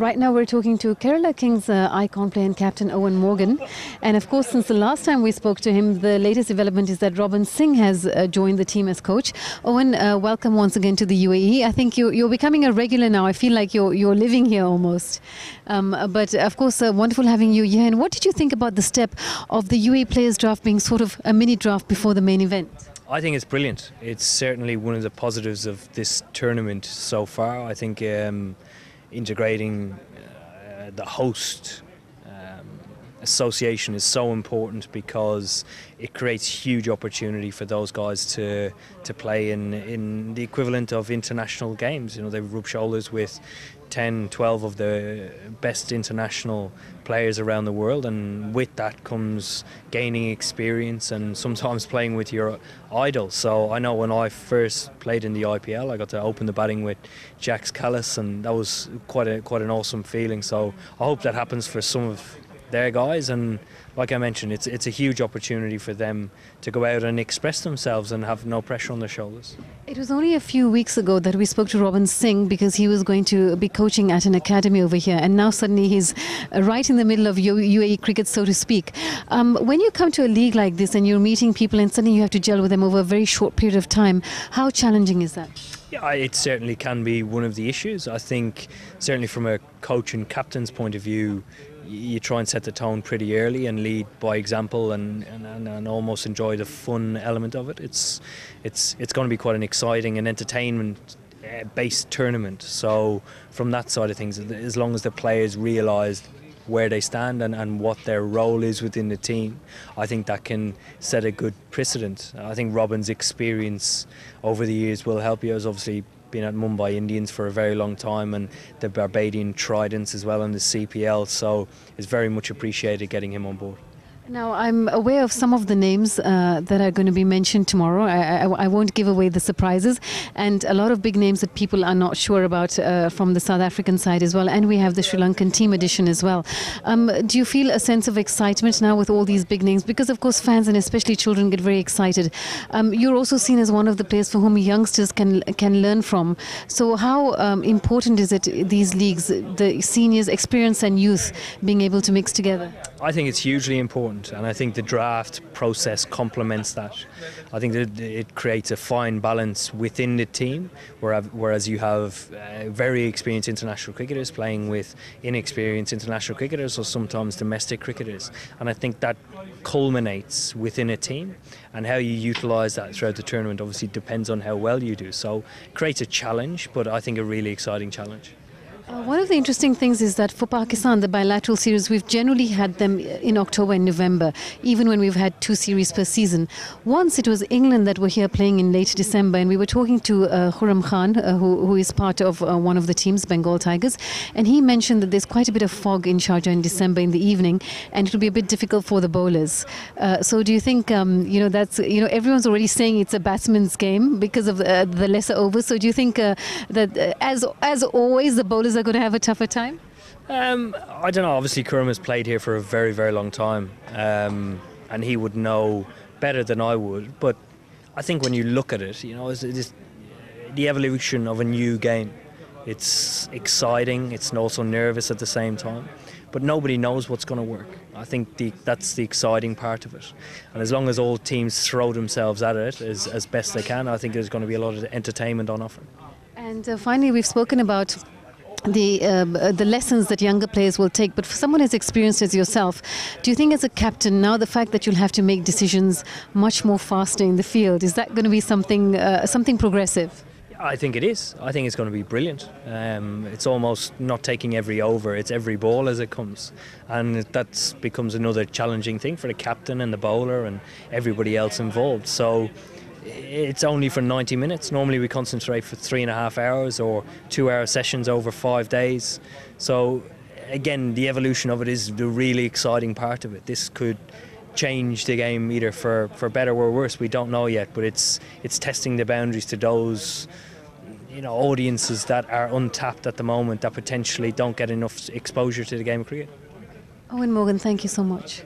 Right now we're talking to Kerala Kings icon player and captain Eoin Morgan, and of course since the last time we spoke to him, the latest development is that Robin Singh has joined the team as coach. Eoin, welcome once again to the UAE. I think you're becoming a regular now. I feel like you're living here almost. But of course wonderful having you here. And what did you think about the step of the UAE players draft being sort of a mini draft before the main event? I think it's brilliant. It's certainly one of the positives of this tournament so far. I think integrating the host association is so important because it creates huge opportunity for those guys to play in the equivalent of international games. You know, they rub shoulders with 10, 12 of the best international players around the world, and with that comes gaining experience and sometimes playing with your idol. So I know when I first played in the IPL, I got to open the batting with Jax Callis, and that was quite an awesome feeling. So I hope that happens for some of their guys, and like I mentioned, it's a huge opportunity for them to go out and express themselves and have no pressure on their shoulders. It was only a few weeks ago that we spoke to Robin Singh because he was going to be coaching at an academy over here, and now suddenly he's right in the middle of UAE cricket, so to speak. When you come to a league like this and you're meeting people and suddenly you have to gel with them over a very short period of time, how challenging is that? Yeah, it certainly can be one of the issues. I think certainly from a coach and captain's point of view, you try and set the tone pretty early and lead by example and almost enjoy the fun element of it. It's going to be quite an exciting and entertainment based tournament. So from that side of things, as long as the players realise where they stand and what their role is within the team, I think that can set a good precedent. I think Robin's experience over the years will help you. As obviously been at Mumbai Indians for a very long time, and the Barbadian Tridents as well in the CPL, so it's very much appreciated getting him on board. Now, I'm aware of some of the names that are going to be mentioned tomorrow. I won't give away the surprises, and a lot of big names that people are not sure about from the South African side as well, and we have the Sri Lankan team edition as well. Do you feel a sense of excitement now with all these big names? Because of course fans and especially children get very excited. You're also seen as one of the players for whom youngsters can learn from. So how important is it, these leagues, the seniors, experience and youth being able to mix together? I think it's hugely important, and I think the draft process complements that. I think that it creates a fine balance within the team, whereas you have very experienced international cricketers playing with inexperienced international cricketers or sometimes domestic cricketers, and I think that culminates within a team, and how you utilise that throughout the tournament obviously depends on how well you do. So it creates a challenge, but I think a really exciting challenge. One of the interesting things is that for Pakistan, the bilateral series, we've generally had them in October and November, even when we've had 2 series per season. Once it was England that were here playing in late December, and we were talking to Khurram Khan, who is part of one of the teams, Bengal Tigers, and he mentioned that there's quite a bit of fog in Sharjah in December in the evening, and it'll be a bit difficult for the bowlers. So do you think, that's, everyone's already saying it's a batsman's game because of the lesser overs, so do you think that as always the bowlers are going to have a tougher time? I don't know. Obviously, Khurram has played here for a very, very long time, and he would know better than I would. But I think when you look at it, it's the evolution of a new game. It's exciting. It's also nervous at the same time. But nobody knows what's going to work. I think that's the exciting part of it. And as long as all teams throw themselves at it as best they can, I think there's going to be a lot of entertainment on offer. And finally, we've spoken about the lessons that younger players will take, but for someone as experienced as yourself, do you think as a captain now the fact that you'll have to make decisions much more faster in the field, is that going to be something progressive? I think it is. I think it's going to be brilliant. It's almost not taking every over, it's every ball as it comes, and that becomes another challenging thing for the captain and the bowler and everybody else involved. So it's only for 90 minutes. Normally we concentrate for 3.5 hours or 2-hour sessions over 5 days. So again, the evolution of it is the really exciting part of it. This could change the game either for better or worse. We don't know yet, but it's testing the boundaries to those audiences that are untapped at the moment, that potentially don't get enough exposure to the game of cricket. Eoin Morgan, thank you so much.